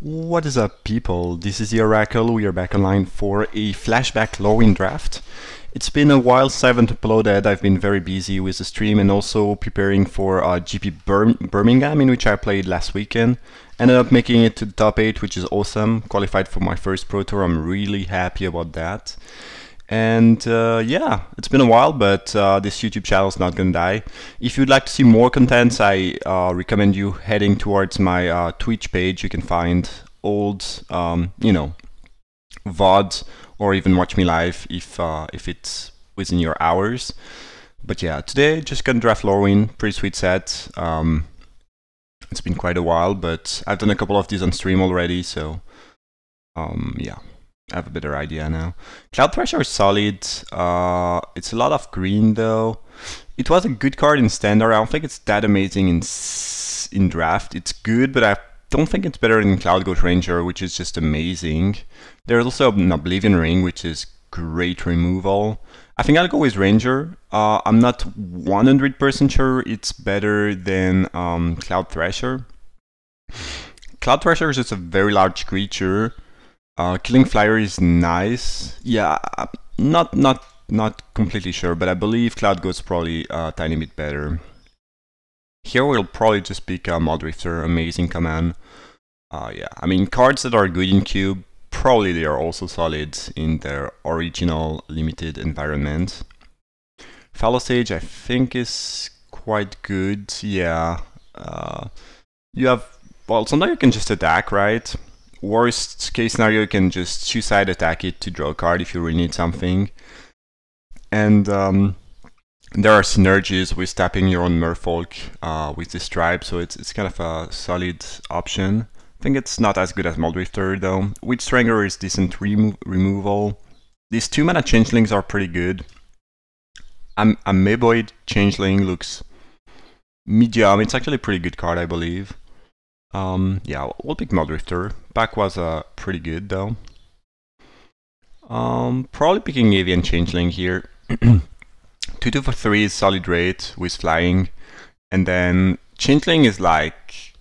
What is up, people? This is the Oracle. We are back online for a flashback Lorwyn draft. It's been a while since I haven't uploaded. I've been very busy with the stream and also preparing for GP Birmingham, in which I played last weekend. Ended up making it to the top 8, which is awesome. Qualified for my first Pro Tour. I'm really happy about that. And yeah, it's been a while, but this YouTube channel is not gonna die. If you'd like to see more contents, I recommend you heading towards my Twitch page. You can find old, VODs, or even watch me live if it's within your hours. But yeah, today just gonna draft Lorwyn. Pretty sweet set. It's been quite a while, but I've done a couple of these on stream already, so yeah. I have a better idea now. Cloud Thrasher is solid. It's a lot of green though. It was a good card in standard. I don't think it's that amazing in draft. It's good, but I don't think it's better than Cloud Goat Ranger, which is just amazing. There's also an Oblivion Ring, which is great removal. I think I'll go with Ranger. I'm not 100% sure it's better than Cloud Thrasher. Cloud Thrasher is just a very large creature. Killing Flyer is nice. Yeah, not completely sure, but I believe Cloud Goat's probably a tiny bit better. Here we'll probably just pick Muldrifter, amazing command. Yeah, I mean, cards that are good in Cube, probably they are also solid in their original limited environment. Fallow Sage I think is quite good, yeah. You have, well, sometimes you can just attack, right? Worst case scenario, you can just suicide attack it to draw a card if you really need something. And there are synergies with tapping your own Merfolk with this tribe, so it's kind of a solid option. I think it's not as good as Muldrifter though. Witchstranger is decent removal. These 2-mana changelings are pretty good. Ameboid Changeling looks medium. It's actually a pretty good card, I believe. Yeah, we'll pick Muldrifter. Back was pretty good though. Probably picking Avian Changeling here. 2/2 for 3 is solid rate with flying. And then Changeling is like...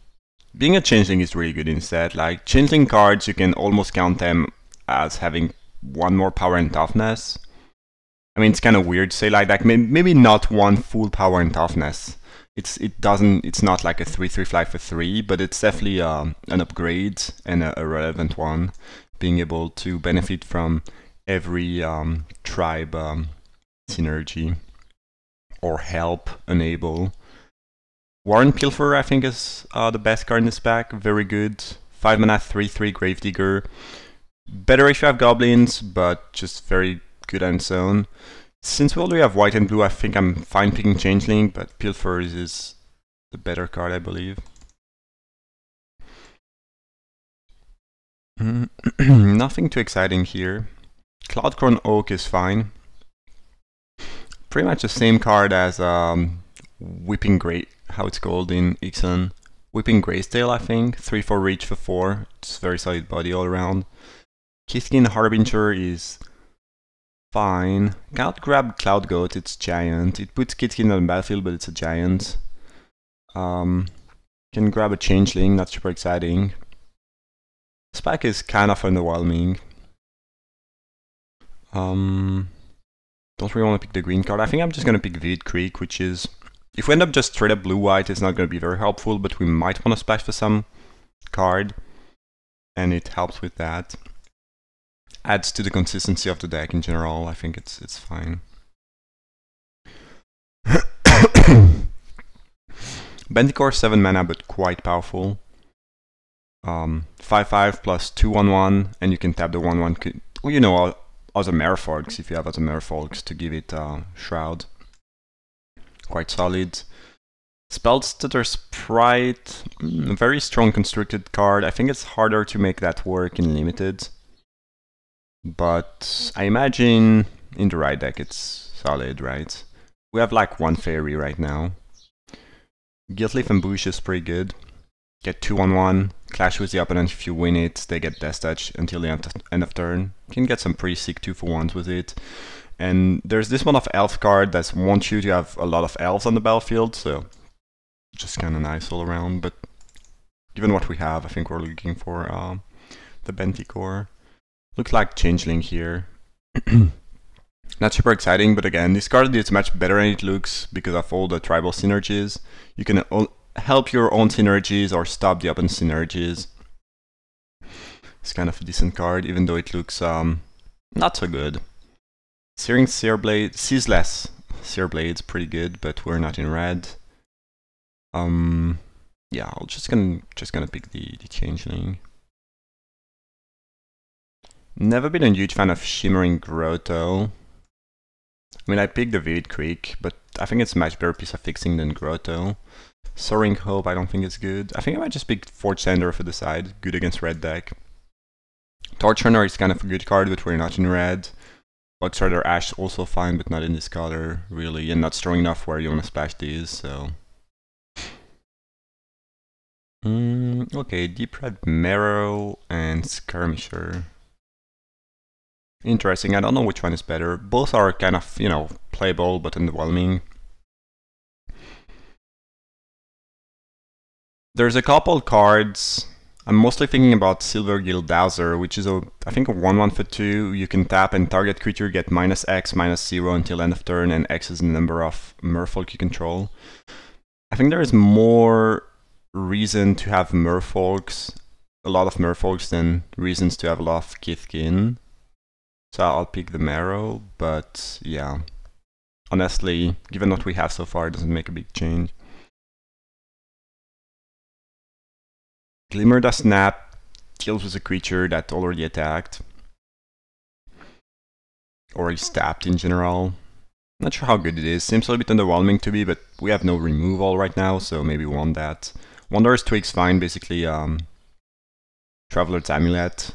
Being a Changeling is really good instead. Like, Changeling cards, you can almost count them as having 1 more power and toughness. I mean, it's kind of weird to say like that. Maybe not 1 full power and toughness. It's not like a 3/3 fly for 3, but it's definitely an upgrade and a relevant one, being able to benefit from every tribe synergy or help enable. Warren Pilfer I think is the best card in this pack, very good. 5-mana 3/3 Gravedigger. Better if you have goblins, but just very good on its own. Since we already have white and blue, I think I'm fine picking Changeling, but Pilfer is the better card, I believe. Nothing too exciting here. Cloudcrown Oak is fine. Pretty much the same card as Whipping Grey, how it's called in Ixon. Whipping Greystail, I think. 3/4 reach for 4. It's very solid body all around. Kiskin Harbinger is fine. Can't grab Cloud Goat, it's giant. It puts Kitkin on the battlefield, but it's a giant. Can grab a Changeling, not super exciting. This pack is kind of underwhelming. Don't really want to pick the green card. I think I'm just going to pick Vivid Creek, which is... If we end up just straight up blue-white, it's not going to be very helpful, but we might want to splash for some card. And it helps with that. Adds to the consistency of the deck in general. I think it's fine. Bendicore 7 mana, but quite powerful. 5/5 plus 2/1/1, and you can tap the 1/1. Well, you know, other Merfolks if you have other Merfolks to give it Shroud. Quite solid. Spellstutter Sprite, a very strong constructed card. I think it's harder to make that work in limited. But I imagine in the right deck it's solid, right? We have like 1 fairy right now. Guiltleaf Ambush is pretty good. Get 2/1/1, clash with the opponent. If you win it, they get Death Touch until the end of turn. You can get some pretty sick 2-for-1s with it. And there's this one of Elf card that wants you to have a lot of elves on the battlefield, so just kind of nice all around. But given what we have, I think we're looking for the Benticor. Looks like Changeling here. Not super exciting, but again, this card is much better than it looks because of all the tribal synergies. You can help your own synergies or stop the opponent's synergies. It's kind of a decent card, even though it looks not so good. Searing Searblade, Ceaseless Searblade's pretty good, but we're not in red. Yeah, I'll just gonna pick the Changeling. Never been a huge fan of Shimmering Grotto. I mean, I picked the Vivid Creek, but I think it's a much better piece of fixing than Grotto. Soaring Hope, I don't think it's good. I think I might just pick Forge Sender for the side, good against red deck. Torch Runner is kind of a good card, but we're not in red. Box Rider Ash also fine, but not in this color, really, and not strong enough where you want to splash these, so... okay, Deep Red Marrow and Skirmisher. Interesting, I don't know which one is better. Both are kind of, you know, playable but underwhelming. There's a couple cards. I'm mostly thinking about Silvergill Dowser, which is I think a 1/1 for 2. You can tap and target creature get -X, -0 until end of turn, and X is the number of Merfolk you control. I think there is more reason to have Merfolks, a lot of Merfolks, than reasons to have a lot of Kithkin. So I'll pick the Marrow, but yeah. Honestly, given what we have so far, it doesn't make a big change. Glimmer the Snap deals with a creature that already attacked. Or is tapped in general. Not sure how good it is. Seems a little bit underwhelming to me, but we have no removal right now, so maybe we want that. Wanderer's Twig's fine, basically Traveler's Amulet.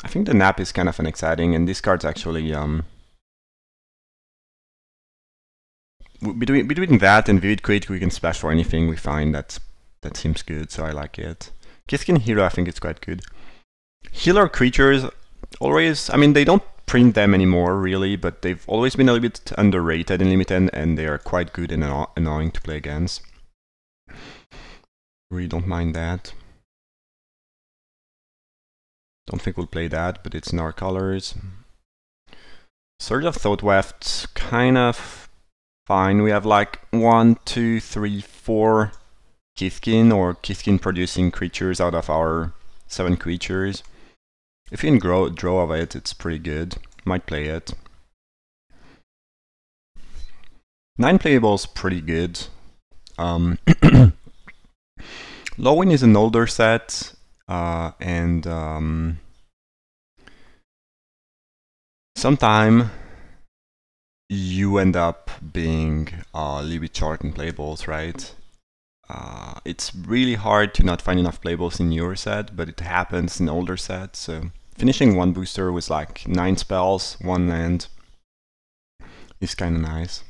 I think the Nap is kind of unexciting, and this card's actually between that and Vivid Creek, we can splash for anything we find that seems good, so I like it. Kithkin Hero, I think it's quite good. Healer creatures, always, I mean, they don't print them anymore, really, but they've always been a little bit underrated in Limited, and they are quite good and annoying to play against. Really don't mind that. Don't think we'll play that, but it's in our colors. Surge of Thoughtweft, kind of fine. We have like 1, 2, 3, 4 Kithkin or Kithkin producing creatures out of our 7 creatures. If you can draw of it, it's pretty good. Might play it. 9 playable's pretty good. Lorwyn is an older set. Sometime you end up being a little bit short in playables, right? It's really hard to not find enough playables in newer set, but it happens in older sets. So finishing 1 booster with like 9 spells, 1 land is kind of nice.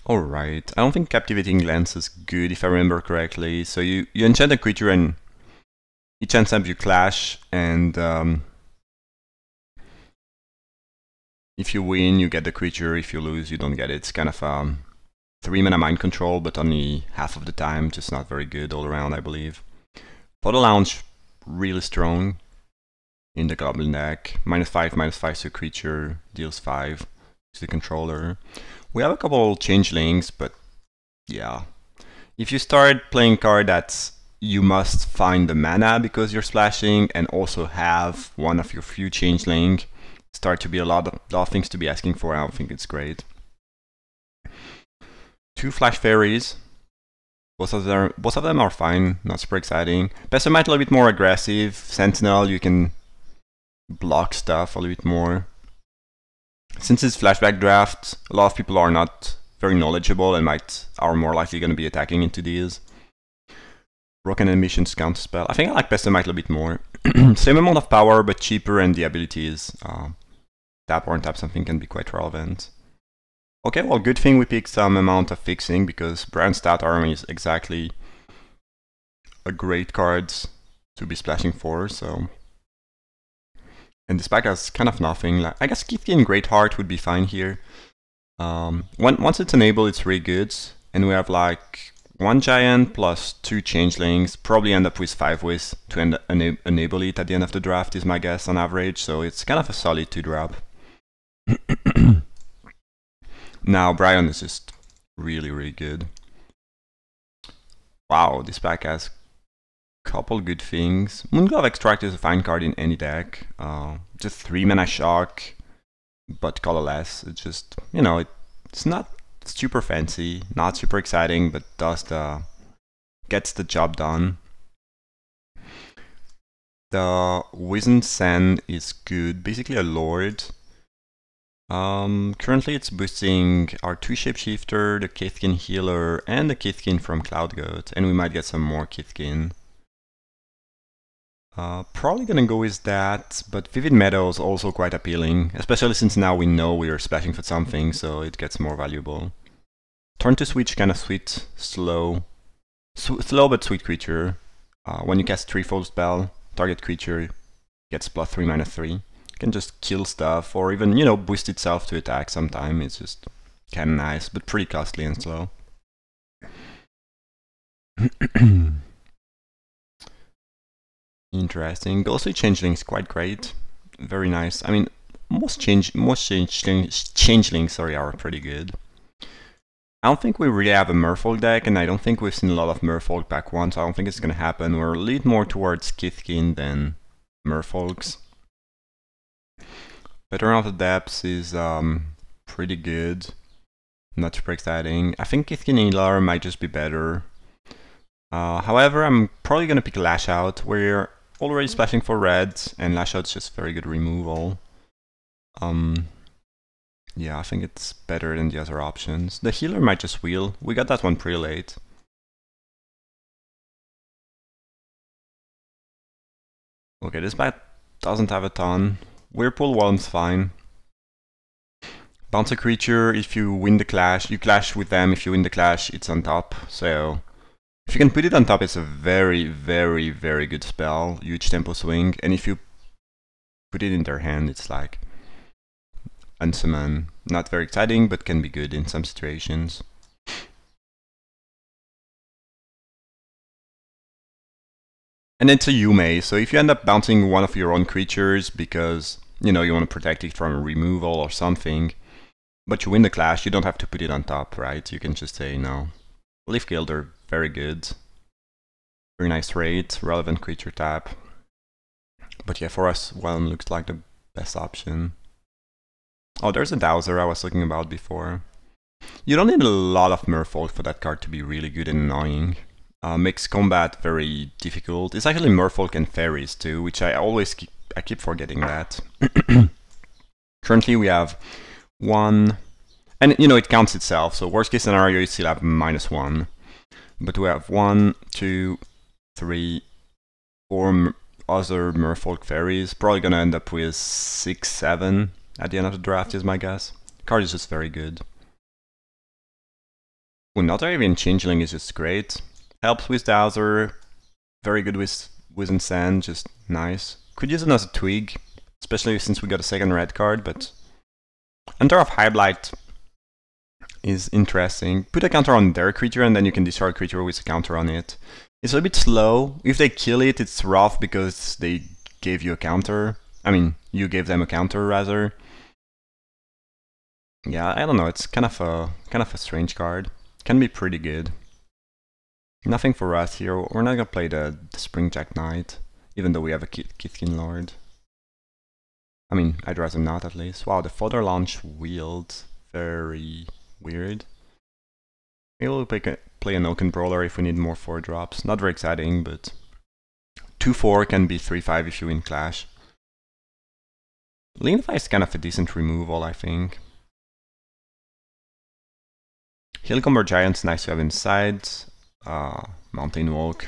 Alright, I don't think Captivating Glance is good if I remember correctly. So you enchant a creature and each enchant you clash, and if you win you get the creature, if you lose you don't get it. It's kind of 3 mana mind control, but only half of the time, just not very good all around, I believe. Photo Lounge, really strong in the Goblin deck. -5/-5 to a creature, deals 5 to the controller. We have a couple changelings, but yeah. If you start playing card that's you must find the mana because you're splashing and also have one of your few changeling, start to be a lot of things to be asking for. I don't think it's great. 2 Flash Fairies. Both of them are fine, not super exciting. Pessimite a little bit more aggressive. Sentinel, you can block stuff a little bit more. Since it's flashback draft, a lot of people are not very knowledgeable and are more likely going to be attacking into these. Broken Emissions counterspell. I think I like Pessimite a little bit more. Same amount of power, but cheaper, and the abilities tap or untap something can be quite relevant. Okay, well, good thing we picked some amount of fixing, because Brown Stat Army is exactly a great card to be splashing for, so... And this pack has kind of nothing. Like, I guess Kithkin Great Heart would be fine here. Once it's enabled, it's really good. And we have like 1 giant plus 2 changelings. Probably end up with 5 ways to enable it at the end of the draft, is my guess on average. So it's kind of a solid 2-drop. Now, Brian is just really, really good. Wow, this pack has a couple good things. Moonglove Extract is a fine card in any deck. Just 3 mana shock, but colorless. It's just, you know, it's not super fancy, not super exciting, but gets the job done. The Wizened Sand is good, basically a Lord. Currently it's boosting our 2 Shapeshifter, the Kithkin Healer, and the Kithkin from Cloudgoat, and we might get some more Kithkin. Probably gonna go with that, but Vivid Meadow is also quite appealing, especially since now we know we are splashing for something, so it gets more valuable. Turn to Switch, kind of sweet, slow but sweet creature. When you cast Threefold Spell, target creature gets +3/-3. Can just kill stuff, or even, you know, boost itself to attack sometime. It's just kind of nice, but pretty costly and slow. Interesting. Ghostly Changeling is quite great. Very nice. I mean, most changelings, sorry, are pretty good. I don't think we really have a Merfolk deck, and I don't think we've seen a lot of Merfolk pack 1, so I don't think it's gonna happen. We're a little more towards Kithkin than Merfolks. Veteran of the Depths is pretty good. Not super exciting. I think Kithkin Healer might just be better. However, I'm probably gonna pick Lash Out. We're already splashing for red, and Lash Out's just very good removal. Yeah, I think it's better than the other options. The Healer might just wheel. We got that one pretty late. Okay, this bat doesn't have a ton. Whirlpool Whelm's fine. Bounce a creature, if you win the clash, you clash with them. If you win the clash, it's on top. So if you can put it on top, it's a very, very, very good spell. Huge tempo swing. And if you put it in their hand, it's like unsummon. Not very exciting, but can be good in some situations. And it's a Yume, so if you end up bouncing one of your own creatures because, you know, you want to protect it from removal or something, but you win the clash, you don't have to put it on top, right? You can just say no. Leaf Gilder, very good. Very nice rate, relevant creature tap. But yeah, for us, Whelm looks like the best option. Oh, there's a Dowser I was talking about before. You don't need a lot of Merfolk for that card to be really good and annoying. Makes combat very difficult. It's actually Merfolk and Fairies too, which I keep forgetting that. Currently we have 1, and you know it counts itself, so worst case scenario you still have -1. But we have 1, 2, 3, 4 other Merfolk Fairies. Probably gonna end up with 6, 7 at the end of the draft is my guess. The card is just very good. Not even Changeling is just great. Helps with Dowser, very good with Wizened Sand, just nice. Could use it as a twig, especially since we got a second red card, but Hunter of Highblight is interesting. Put a counter on their creature and then you can destroy a creature with a counter on it. It's a bit slow. If they kill it, it's rough because they gave you a counter. I mean, you gave them a counter rather. Yeah, I don't know, it's kind of a strange card. Can be pretty good. Nothing for us here. We're not gonna play the Springjack Knight, even though we have a Kithkin Lord. I mean, I'd rather not at least. Wow, the Fodder Launch Wield. Very weird. Maybe we'll play an Oaken Brawler if we need more 4-drops. Not very exciting, but 2/4 can be 3/5 if you win Clash. Leanify is kind of a decent removal, I think. Hillcomber Giant's nice to have inside. Mountain Walk.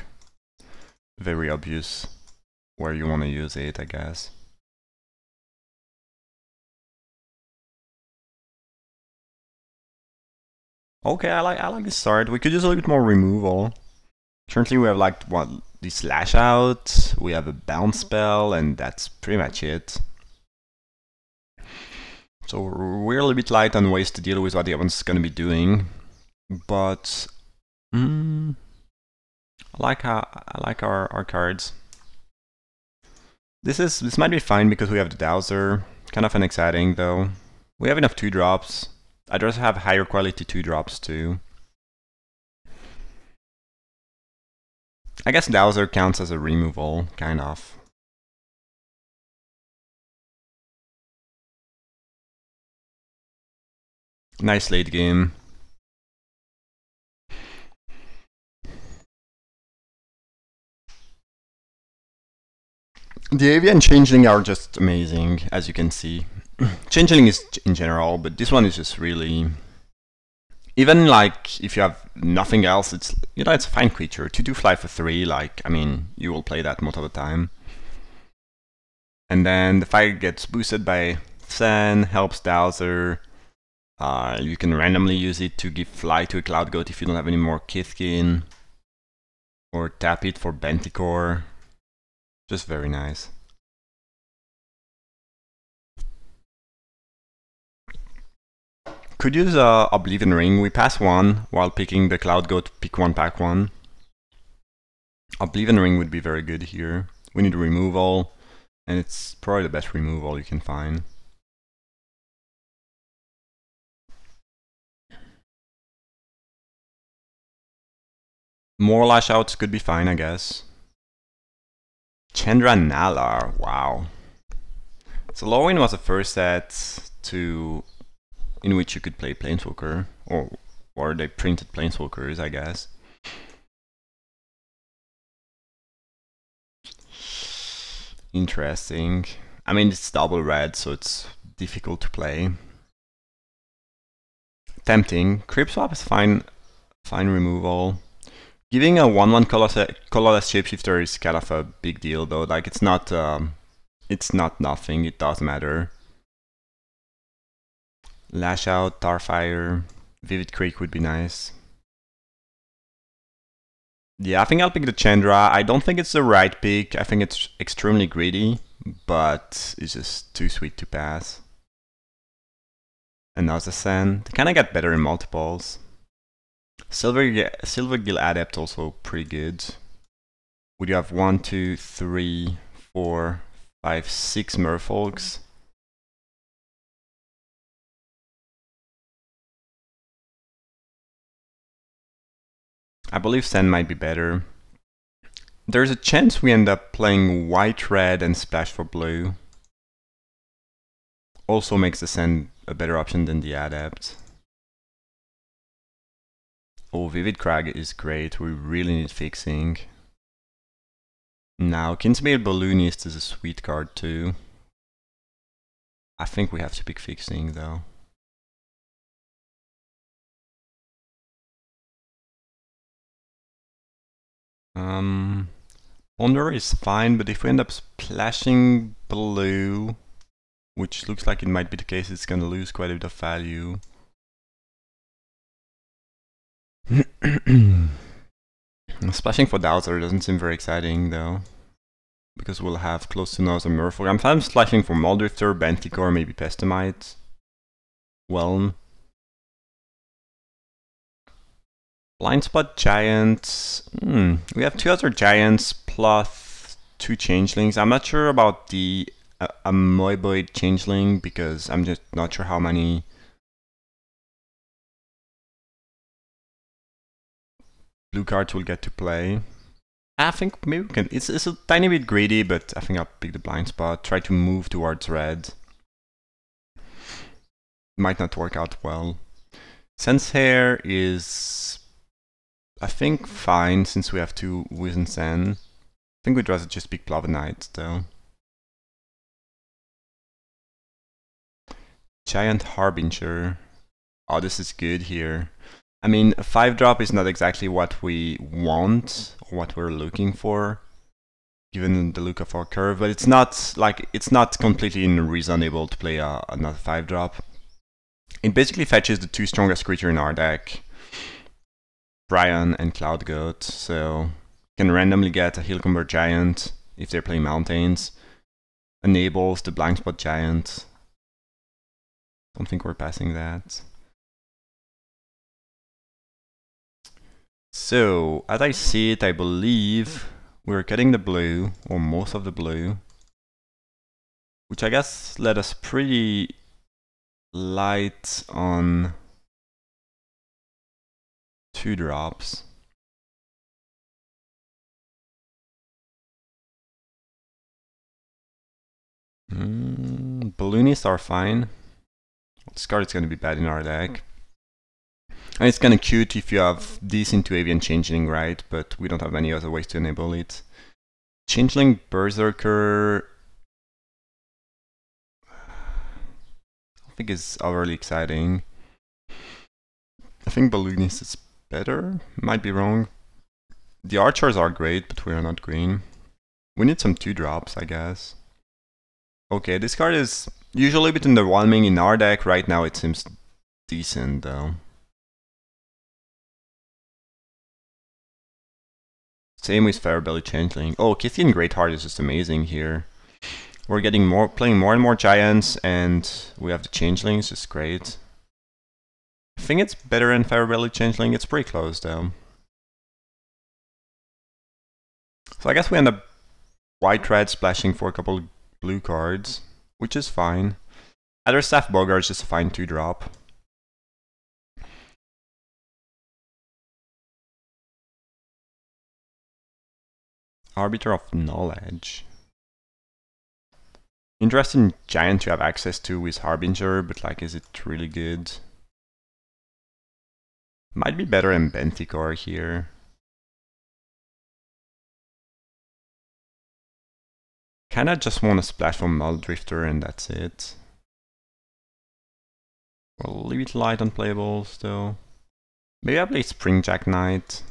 Very obvious where you want to use it, I guess. Okay, I like this start. We could use a little bit more removal. Currently we have like what, this Lash Out, we have a Bounce Spell, and that's pretty much it. So we're a little bit light on ways to deal with what the opponent's gonna be doing, but I like our cards. This might be fine because we have the Dowser. Kind of unexciting though. We have enough 2-drops. I'd rather have higher quality 2-drops too. I guess Dowser counts as a removal, kind of. Nice late game. The Avian Changeling are just amazing, as you can see. Changeling is in general, but this one is just really... Even like, if you have nothing else, it's, you know, it's a fine creature. 2/2 fly for 3, like, I mean, you will play that most of the time. And then the fire gets boosted by Sen, helps Dowser. You can randomly use it to give fly to a Cloud Goat if you don't have any more Kithkin. Or tap it for Benticore. Just very nice. Could use Oblivion Ring. We pass 1 while picking the Cloud Goat, pick 1, pack 1. Oblivion Ring would be very good here. We need removal, and it's probably the best removal you can find. More Lash Outs could be fine, I guess. Chandra Nalar, wow. So Lorwyn was the first set in which you could play Planeswalker, or they printed Planeswalkers, I guess. Interesting. I mean, it's double red, so it's difficult to play. Tempting. Creep Swap is fine removal. Giving a 1/1 colorless shapeshifter is kind of a big deal, though. Like, it's not nothing. It does matter. Lash Out, Tarfire, Vivid Creek would be nice. Yeah, I think I'll pick the Chandra. I don't think it's the right pick. I think it's extremely greedy, but it's just too sweet to pass. Another Sen. They kind of get better in multiples. Silvergill Adept also pretty good. Would you have 1, 2, 3, 4, 5, 6 Merfolks? I believe Sen might be better. There's a chance we end up playing white, red, and splash for blue. Also makes the Sen a better option than the Adept. Oh, Vivid Crag is great. We really need fixing. Now, Kinsmere Balloonist is a sweet card too. I think we have to pick fixing though. Ponder is fine, but if we end up splashing blue, which looks like it might be the case, it's gonna lose quite a bit of value. Splashing for Dowser doesn't seem very exciting though, because we'll have close to another Merfolk. I'm fine splashing for Muldrifter, Benticore, maybe Pestamite, Whelm. Blind Spot Giant. We have 2 other Giants plus 2 Changelings. I'm not sure about the Amoeboid Changeling because I'm just not sure how many blue cards we'll get to play. I think maybe we can. It's a tiny bit greedy, but I think I'll pick the Blind Spot. Try to move towards red. Might not work out well. Sense Hair is, I think, fine since we have 2 Wizen Sen. I think we'd rather just pick Plovenite though. Giant Harbinger. Oh, this is good here. I mean, a 5-drop is not exactly what we want or what we're looking for, given the look of our curve, but it's not completely unreasonable to play another 5-drop. It basically fetches the 2 strongest creature in our deck. Brian and Cloud Goat, so you can randomly get a Heal Convert Giant if they're playing Mountains. Enables the Blind Spot Giant. Don't think we're passing that. So, as I see it, I believe we're getting the blue, or most of the blue, which I guess let us pretty light on 2 drops. Balloonists are fine. This card is going to be bad in our deck. And it's kind of cute if you have this into Avian Changeling, right? But we don't have any other ways to enable it. Changeling Berserker, I don't think is overly exciting. I think Balloonist is better. Might be wrong. The Archers are great, but we are not green. We need some 2 drops, I guess. Okay, this card is usually a bit underwhelming in our deck. Right now it seems decent though. Same with Firebelly Changeling. Oh, Kithian Greatheart is just amazing here. We're getting playing more and more Giants, and we have the Changelings, just great. I think it's better than Firebelly Changeling. It's pretty close though. So I guess we end up white-red splashing for a couple blue cards, which is fine. Other Staff Bogart is just a fine 2-drop. Arbiter of Knowledge. Interesting giant to have access to with Harbinger, but like, is it really good? Might be better than Benticor here. Kinda just want to splash from Muldrifter and that's it. We'll leave it light on playables though. Maybe I play Springjack Knight.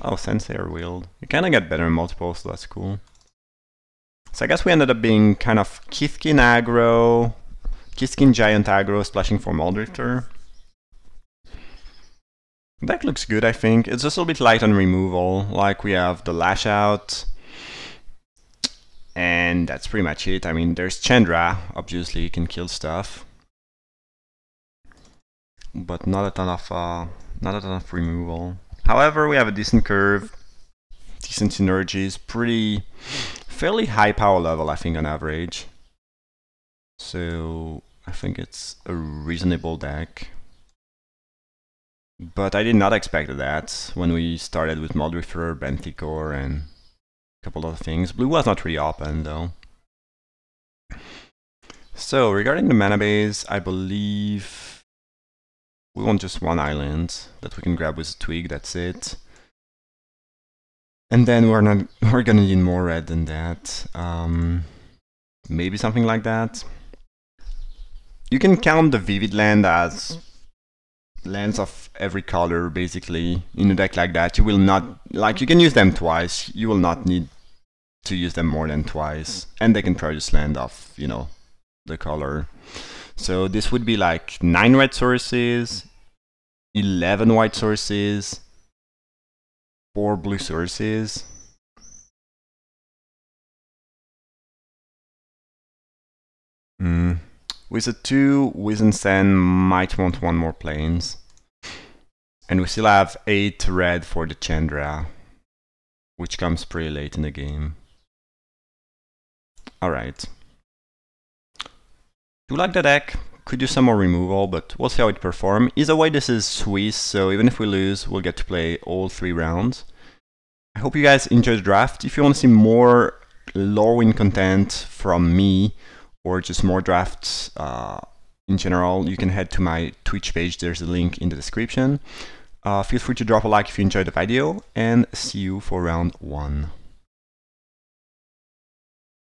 Oh, Senseier Wield. You kinda get better in multiple, so that's cool. So I guess we ended up being kind of Kithkin aggro, Kithkin Giant aggro, splashing for Muldrifter. Deck looks good, I think. It's just a little bit light on removal. Like, we have the Lash Out, and that's pretty much it. I mean, there's Chandra, obviously, you can kill stuff, but not a ton of removal. However, we have a decent curve, decent synergies, fairly high power level, I think, on average. So I think it's a reasonable deck. But I did not expect that when we started with Muldrifter, Benticor, and a couple other things. Blue was not really open though. So regarding the mana base, I believe we want just 1 island that we can grab with a twig, that's it. And then we're gonna need more red than that. Maybe something like that. You can count the Vivid Land as lands of every color, basically. In a deck like that, you will not, like, you can use them twice. You will not need to use them more than twice. And they can produce land of, you know, the color. So this would be like 9 red sources, 11 white sources, 4 blue sources. With a 2, Wizensen might want 1 more planes. And we still have 8 red for the Chandra, which comes pretty late in the game. Alright. Do like the deck, could do some more removal, but we'll see how it performs. Either way, this is Swiss, so even if we lose, we'll get to play all 3 rounds. I hope you guys enjoyed the draft. If you want to see more Lorwyn content from me, or just more drafts in general, you can head to my Twitch page. There's a link in the description. Feel free to drop a like if you enjoyed the video, and see you for round 1.